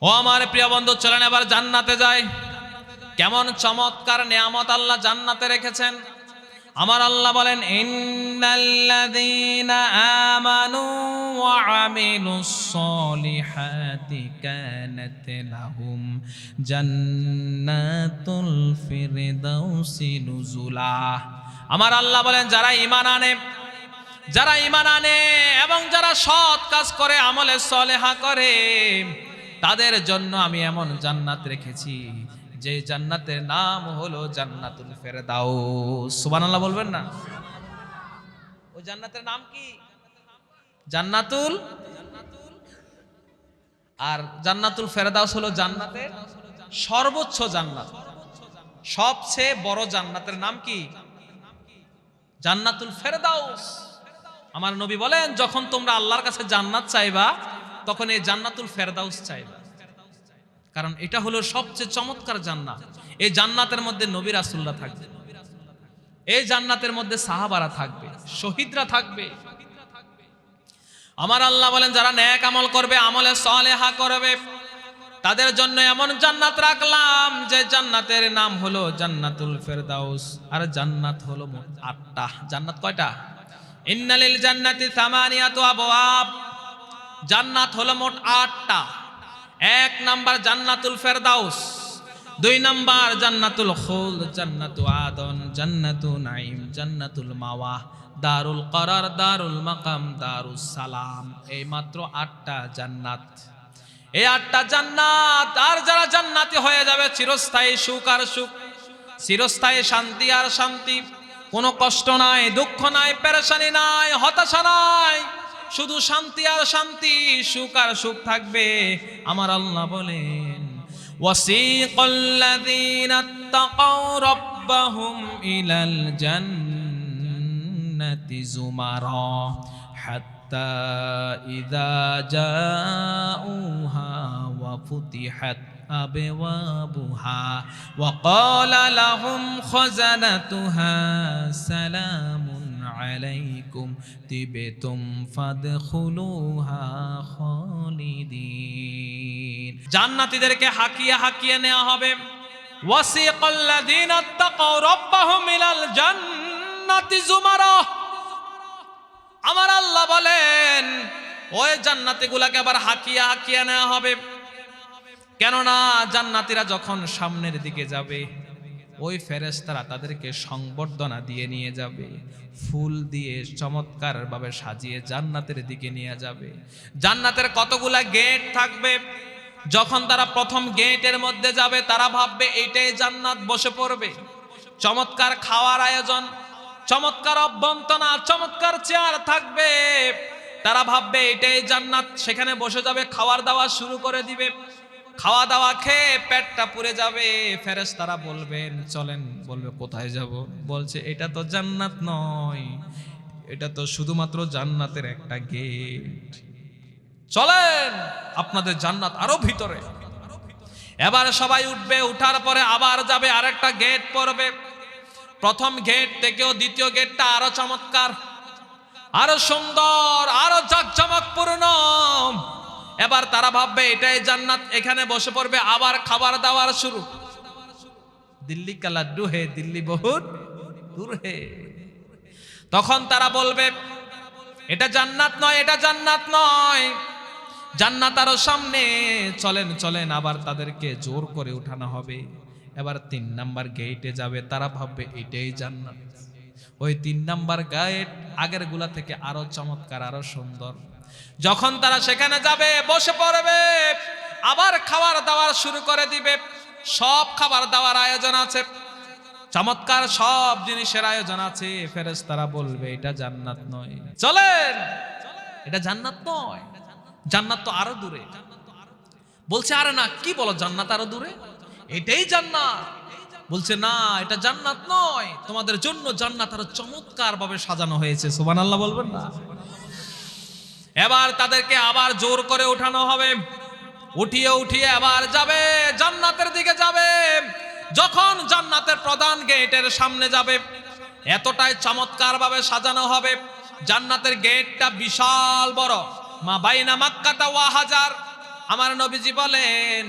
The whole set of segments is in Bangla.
ও আমার প্রিয় বন্ধু, চলেন এবার জান্নাতে যাই। কেমন চমৎকার নিয়ামত আল্লাহ জান্নাতে রেখেছেন। আমার আল্লাহ বলেন, ইন্নাল্লাযীনা আমানু ওয়া আমিলুস সলিহাতি কানাত লাহুম জান্নাতুল ফিরদাউসি নুজুলা। আমার আল্লাহ বলেন, যারা ঈমান আনে এবং যারা সৎ কাজ করে, আমলে সলেহা করে, তাদের জন্য আমি এমন জান্নাত রেখেছি যে জান্নাতের নাম হলো জান্নাতুল ফেরদাউস। সুবহানাল্লাহ বলবেন না? ওই জান্নাতের নাম কি? জান্নাতুল। আর জান্নাতুল ফেরদাউস হলো জান্নাতের সর্বোচ্চ জান্নাত, সবচেয়ে বড় জান্নাতের নাম কি? জান্নাতুল ফেরদাউস। আমার নবী বলেন, যখন তোমরা আল্লাহর কাছে জান্নাত চাইবা, তখন এই জান্নাতুল ফেরদাউস চাইবা, কারণ এটা হলো সবচেয়ে চমৎকার জান্নাত। এই জান্নাতের মধ্যে নবী রাসূলরা থাকবে, এই জান্নাতের মধ্যে সাহাবারা থাকবে, শহীদরা থাকবে। আমার আল্লাহ বলেন, যারা নেক আমল করবে, আমলে সালেহা করবে, তাদের জন্য এমন জান্নাত রাখলাম যে জান্নাতের নাম হলো জান্নাতুল ফেরদাউস। আর জান্নাত হলো মোট 8টা। জান্নাত কয়টা? ইন্নালিল জান্নাতি সামানিয়াতু আবওয়াব। জান্নাত হলো মোট 8টা। 1 নাম্বার জান্নাতুল ফেরদাউস, 2 নাম্বার জান্নাতুল খুলদ, জান্নাতু আদন, জান্নাতু নাঈম, জান্নাতুল মাওয়া, দারুল করার, দারুল মাকাম, দারুস সালাম। এই মাত্র 8টা জান্নাত। এই 8টা জান্নাত। আর যারা জান্নাতি হয়ে যাবে, চিরস্থায়ী সুখ আর সুখ, চিরস্থায়ী শান্তি আর শান্তি, কোনো কষ্ট নাই, দুঃখ নাই, পেরেশানি নাই, হতাশা নাই, শুধু শান্তি আর শান্তি, সুখ আর সুখ থাকবে। আমার আল্লাহ বলেন, ওয়াসিকাল্লাযীনা তাকাউ রাব্বাহুম ইলাল জান্নাতি যুমারা হাত্তা ইযা জাউহা ওয়া ফুতিহাত আবওয়াবুহা ওয়া ক্বালা লাহুম খাযানাতুহা সালামুন আলাইকুম তিবতুম ফাদখুলুহা খালিদিন। জান্নাতীদেরকে হাকিয়ে হাকিয়ে নেওয়া হবে। ওয়াসিকাল্লাযীনা তাকাউ রাব্বাহুম ইলাল জান্নাতি যুমারা। আমার আল্লাহ বলেন, ওই জান্নাতীগুলোকে আবার হাকিয়ে হাকিয়ে নেওয়া হবে। কেননা জান্নাতীরা যখন সামনের দিকে যাবে, ওই ফেরেশতারা তাদেরকে সংবর্ধনা দিয়ে নিয়ে যাবে, ফুল দিয়ে চমৎকার ভাবে সাজিয়ে জান্নাতের দিকে নিয়ে যাবে। জান্নাতের কতগুলা গেট থাকবে। যখন তারা প্রথম গেটের মধ্যে যাবে, তারা ভাববে এইটাই জান্নাত, বসে পড়বে। চমৎকার খাওয়ার আয়োজন, চমৎকার অভ্যন্তনা, চমৎকার চেয়ার থাকবে। তারা ভাববে এটাই জান্নাত, সেখানে বসে যাবে, খাওয়ার দাওয়া শুরু করে দিবে। খাওয়া দাওয়া খেয়ে পেটটা পুড়ে যাবে। ফেরেশতারা বলবেন চলেন, বলবে কোথায় যাব? বলছে এটা তো জান্নাত নয়, এটা তো শুধুমাত্র জান্নাতের একটা গেট, চলেন আপনাদের জান্নাত আরো ভিতরে। এবার সবাই উঠবে, উঠার পরে আবার যাবে, আরেকটা গেট পড়বে। প্রথম গেট থেকেও দ্বিতীয় গেটটা আরো চমৎকার, আরো সুন্দর, আরো জাঁকজমকপূর্ণ। এবার তারা ভাববে এটাই জান্নাত, এখানে বসে পড়বে। আবার খাবার দাবার শুরু। দিল্লি কা লাড্ডু হে দিল্লি বহুত দূর হে। তখন তারা বলবে এটা জান্নাত নয়, এটা জান্নাত নয়, জান্নাত আরো সামনে, চলেন চলেন। আবার তাদেরকে জোর করে উঠানো হবে। এবার 3 নাম্বার গেটে যাবে। তারা ভাববে এটাই জান্নাত। ওই 3 নাম্বার গেট আগের গুলা থেকে আরো চমৎকার, আরো সুন্দর। যখন তারা সেখানে যাবে, বসে পড়বে, আবার খাবার দাবার শুরু করে দিবে। সব খাবার দাবার আয়োজন আছে, চমৎকার সব জিনিসের আয়োজন আছে। ফেরেশতারা বলবে এটা জান্নাত নয়, চলেন এটা জান্নাত নয়, জান্নাত তো আরো দূরে। বলছে আরে না, কি বলো, জান্নাত আরো দূরে, এটাই জান্নাত। বলছে না, এটা জান্নাত নয়, তোমাদের জন্য জান্নাত আরো চমৎকার ভাবে সাজানো হয়েছে। সুবহানাল্লাহ বলবেন না? এবার তাদেরকে আবার জোর করে উঠানো হবে। উঠিয়ে উঠিয়ে আবার যাবে, জান্নাতের দিকে যাবে। যখন জান্নাতের প্রধান গেটের সামনে যাবে, এতটাই চমৎকার ভাবে সাজানো হবে। জান্নাতের গেটটা বিশাল বড়, মা বাইনা মাক্কাতা ওয়া হাজার, আমার নবীজি বলেন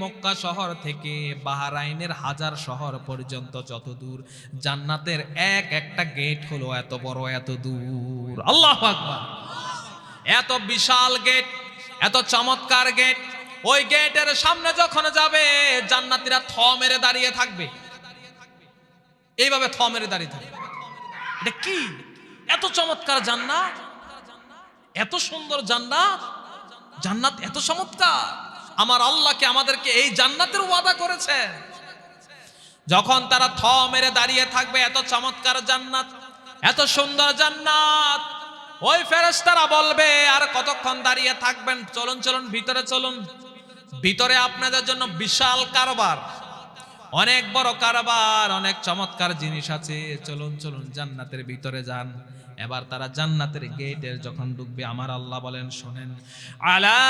মক্কা শহর থেকে বাহরাইনের হাজার শহর পর্যন্ত যত দূর, জান্নাতের এক একটা গেট হলো এত বড়, এত দূর। আল্লাহু আকবার। এত বিশাল গেট, এত চমৎকার গেট। ওই গেটের সামনে যখন যাবে জান্নাতীরা থ মেরে দাঁড়িয়ে থাকবে, এইভাবে থ মেরে দাঁড়িয়ে থাকবে। এটা কি এত চমৎকার জান্নাত, এত সুন্দর জান্নাত, জান্নাত এত চমৎকার। আমার আল্লাহকে আমাদেরকে এই জান্নাতের ওয়াদা করেছেন। যখন তারা থ মেরে দাঁড়িয়ে থাকবে, এত চমৎকার জান্নাত, এত সুন্দর জান্নাত, ওই ফেরেশতারা বলবে আর কতক্ষণ দাঁড়িয়ে থাকবেন, চলুন চলুন ভিতরে চলুন, ভিতরে আপনাদের জন্য বিশাল কারবার, অনেক বড় কারবার, অনেক চমৎকার জিনিস আছে, চলুন চলুন জান্নাতের ভিতরে যান। এবার তারা জান্নাতের গেটের যখন ঢুকবে, আমার আল্লাহ বলেন শোনেন, আলা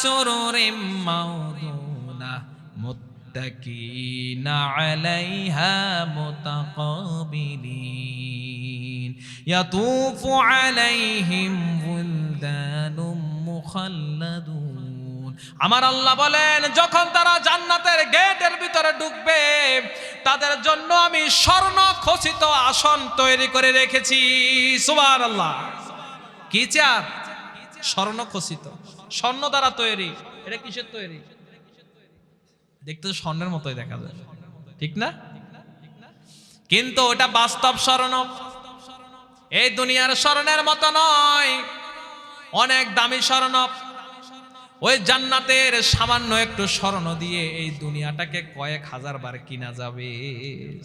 সুরুরিম মাউদুনা মুত্তাকিনা আলাইহা মুতাকাবিলিন ইয়াতুফু আলাইহিম বুলদানুম মুখাল্লাদুন। আমার আল্লাহ বলেন যখন তারা জান্নাতের গেটের ভিতরে ঢুকবে, তাদের জন্য আমি স্বর্ণ খচিত আসন তৈরি করে রেখেছি। সুবহানাল্লাহ। কি চেয়ার? স্বর্ণ খচিত, স্বর্ণ দ্বারা তৈরি। এটা কিসের তৈরি? দেখতে তো স্বর্ণের মতোই দেখা যায়, ঠিক না? কিন্তু ওটা বাস্তব স্বর্ণ, এই দুনিয়ার স্বর্ণের মতো নয়, অনেক দামি স্বর্ণ। ওই জান্নাতের সামান্য একটু স্বর্ণ দিয়ে এই দুনিয়াটাকে কয়েক হাজার বার কিনা যাবে।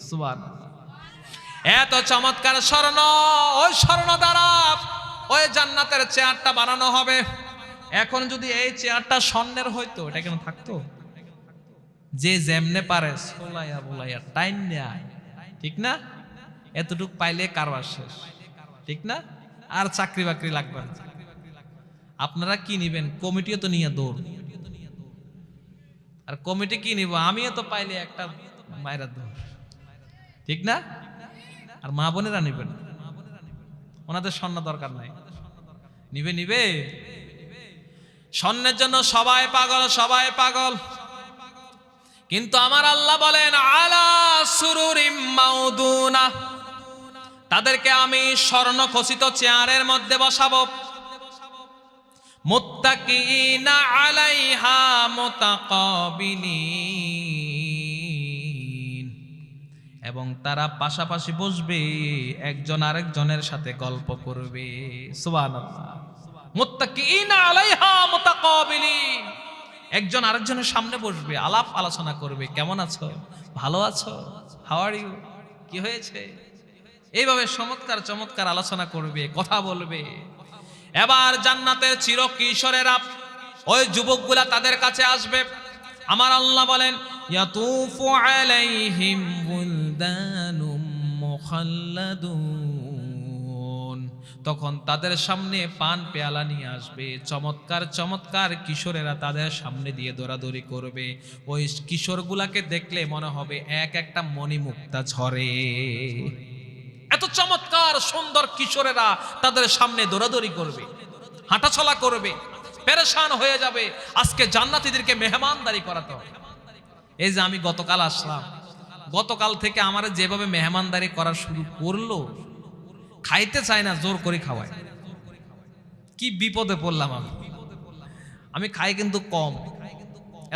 সুবহানাল্লাহ। এত চমৎকার স্বর্ণ, ওই স্বর্ণ দ্বারা ওই জান্নাতের চেয়ারটা বানানো হবে। এখন যদি এই চেয়ারটা স্বর্ণের হইতো, এটা কেন থাকতো? যে যেমনে পারে সোলাইয়া বোলাইয়া টাইম নেয়, ঠিক না? এতটুক পাইলে কারবার শেষ, ঠিক না? আর চাকরি বাকরি লাগবে না। আপনারা কি নিবেন? কমিটিও তো নিয়ে দৌড়, আর কমিটি কি নিব? আমিও তো পাইলে একটা মায়েরা দৌড়, ঠিক না? আর মা বোনেরা নিবেন, ওনাদের স্বর্ণ দরকার নাই। নিবে স্বর্ণের জন্য সবাই পাগল, সবাই পাগল। কিন্তু আমার আল্লাহ বলেন আলা সুরুরিম মাউদুনা, তাদেরকে আমি স্বর্ণ খচিত চেয়ারের মধ্যে বসাবো। মুত্তাকিনা আলাইহা মুতাকাবিলিন, এবং তারা পাশাপাশি বসবে, একজন আরেকজনের সাথে গল্প করবে। সুবহানাল্লাহ। মুত্তাকিনা আলাইহা মুতাকাবিলিন, একজন আরেকজনের সামনে বসবে, আলাপ আলোচনা করবে। কেমন আছো? ভালো আছো? How are you? কি হয়েছে? এইভাবে চমৎকার চমৎকার আলোচনা করবে, কথা বলবে। এবার জান্নাতের চির কিশোরেরা, ওই যুবকগুলা তাদের কাছে আসবে। আমার আল্লাহ বলেন ইয়াতুফু আলাইহিম বুলদানুম মুখাল্লাদুন, তখন তাদের সামনে পান পেয়ালা নিয়ে আসবে। চমৎকার চমৎকার কিশোরেরা তাদের সামনে দিয়ে দৌড়াদৌড়ি করবে। ওই কিশোরগুলাকে দেখলে মনে হবে এক একটা মণিমুক্তা ঝরে। এত চমৎকার সুন্দর কিশোরেরা তাদের সামনে দৌড়াদৌড়ি করবে, হাঁটাচলা করবে, পেরেশান হয়ে যাবে। আজকে জান্নাতীদেরকে মেহমানদারি করাতে হবে। এই যে আমি গতকাল আসলাম, গতকাল থেকে আমার যেভাবে মেহমানদারি করা শুরু করলো, খাইতে চায় না, জোর করে খাওয়ায়। কি বিপদে পড়লাম আমি খাই কিন্তু কম,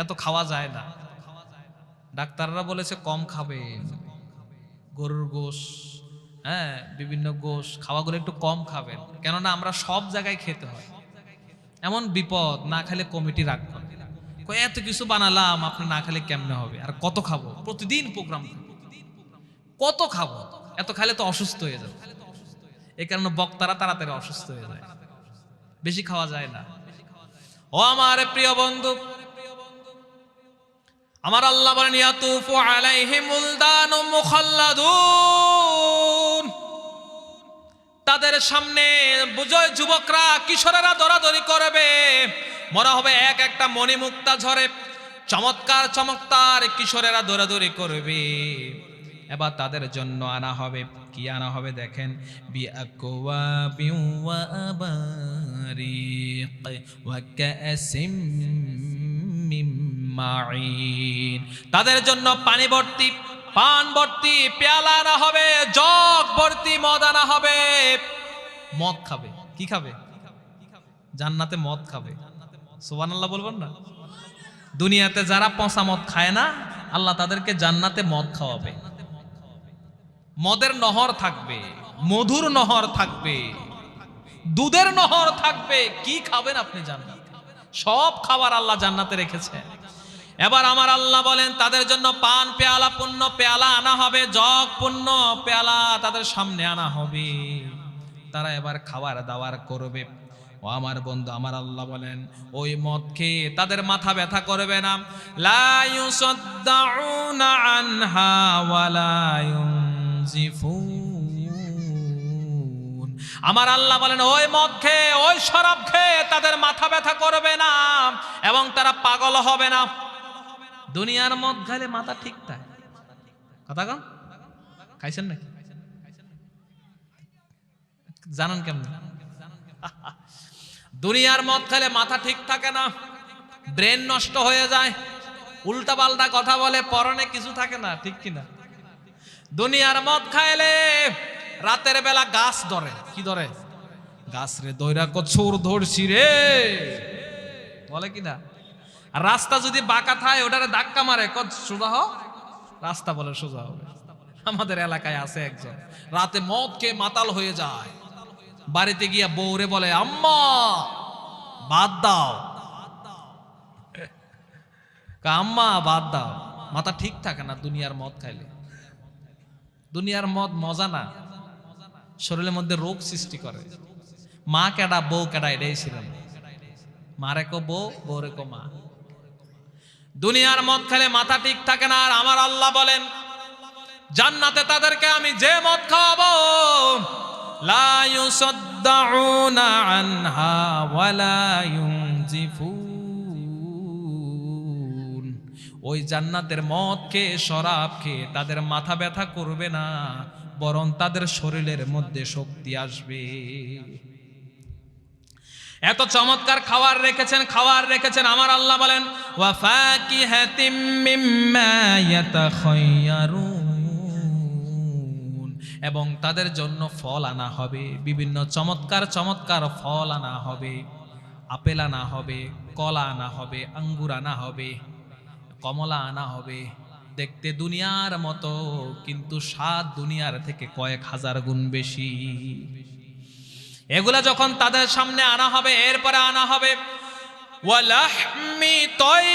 এত খাওয়া যায় না। ডাক্তাররা বলেছে কম খাবেন, গরুর গোশ, হ্যাঁ, বিভিন্ন গোশ খাওয়াগুলো একটু কম খাবেন, কেননা আমরা সব জায়গায় খেতে হয়। এমন বিপদ, না খেলে কমিটি রাখবেন। এত কিছু বানালাম, আপনি না খেলে কেমনে হবে? আর কত খাবো? প্রতিদিন প্রোগ্রাম, কত খাবো? এত খাইলে তো অসুস্থ হয়ে যাবে। এই কারণে বক্তারা তাড়াতাড়ি অসুস্থ হয়ে যায়, বেশি খাওয়া যায় না। ও আমার প্রিয় বন্ধু, আমার আল্লাহ বলেন ইয়াতুফু আলাইহিম বুলদানুম মুখাল্লাদুন, তাদের সামনে বুঝয় যুবকরা, কিশোরেরা দৌড়াদৌড়ি করবে, মনে হবে এক একটা মণিমুক্তা ঝরে। চমৎকার চমৎকার কিশোরেরা দৌড়াদৌড়ি করবে। এবার তাদের জন্য আনা হবে, কি আনা হবে দেখেন, বিআকওয়াবিন ওয়া আবারিক ওয়া কাসিম মিন মাঈন। তাদের জন্য পানি ভর্তি, পান ভর্তি পেয়ালা আনা হবে, জগ ভর্তি মদ আনা হবে। মদ খাবে, কি খাবে? জান্নাতে মদ খাবে। সুবহানাল্লাহ বলবেন না? দুনিয়াতে যারা পচা মদ খায় না, আল্লাহ তাদেরকে জান্নাতে মদ খাওয়াবে। মদের নহর থাকবে, মধুর নহর থাকবে, দুধের নহর থাকবে। কি খাবেন আপনি? জান্নাত, সব খাবার আল্লাহ জান্নাতে রেখেছে। এবার আমার আল্লাহ বলেন তাদের জন্য পান পেয়ালা পূর্ণ পেয়ালা আনা হবে, জগ পূর্ণ পেয়ালা তাদের সামনে আনা হবে। তারা এবার খাবার দাবার করবে। ও আমার বন্ধু, আমার আল্লাহ বলেন ওই মদ খেয়ে তাদের মাথা ব্যথা করবে না। লা ইউসাদ্দাউনা আনহা ওয়ালা ইউনজিফুন। আমার আল্লাহ বলেন ওই মদ খেয়ে, ওই শরাব খেয়ে তাদের মাথা ব্যথা করবে না এবং তারা পাগল হবে না। দুনিয়ার মদ খাইলে মাথা ঠিক থাকে, কথা কন, খাইছেন নাকি? জানান কেমন? দুনিয়ার মদ খেলে মাথা ঠিক থাকে না, ব্রেন নষ্ট হয়ে যায়, উল্টা পাল্টা কথা বলে, পরনে কিছু থাকে না, ঠিক কিনা? দুনিয়ার মদ খাইলে রাতের বেলা গাছ ধরে, কি ধরে? গাছ রে দইরা কচুর ধরছি রে বলে কিনা? আর রাস্তা যদি বাঁকা থাকে ওটারে ধাক্কা মারে, কত সোজা হ, রাস্তা বলে সোজা হবে। আমাদের এলাকায় আছে একজন, রাতে মদ খেয়ে মাতাল হয়ে যায়, বাড়িতে গিয়া বউরে বলে আম্মা বাদ দাও, আম্মা বাদ দাও। মাথা ঠিক থাকে না দুনিয়ার মদ খাইলে। দুনিয়ার মদ মজা না, শরীরের মধ্যে রোগ সৃষ্টি করে। মা কেডা বউ কেডা এটাই ছিলেন, মারে কো বউ, বউরে কো মা। দুনিয়ার মদ খেলে মাথা ঠিক থাকে না। আর আমার আল্লাহ বলেন জান্নাতে তাদেরকে আমি যে মদ খাওয়াবো, লা ইউসাদ্দাউনা আনহা ওয়ালা ইউনজিফুন। ওই জান্নাতের মদ খেয়ে, শরাব খেয়ে তাদের মাথা ব্যথা করবে না, বরং তাদের শরীরের মধ্যে শক্তি আসবে। এত চমৎকার খাবার রেখেছেন, খাবার রেখেছেন। আমার আল্লাহ বলেন ওয়া ফাকিহাতিম মিম্মা ইয়াতাখায়্যারুন, এবং তাদের জন্য ফল আনা হবে, বিভিন্ন চমৎকার চমৎকার ফল আনা হবে। আপেল আনা হবে, কলা আনা হবে, আঙ্গুর আনা হবে, কমলা আনা হবে। দেখতে দুনিয়ার মতো, কিন্তু স্বাদ দুনিয়ার থেকে কয়েক হাজার গুণ বেশি। এগুলা যখন তাদের সামনে আনা হবে, এরপরে আনা হবে ওয়ালাহমি তয়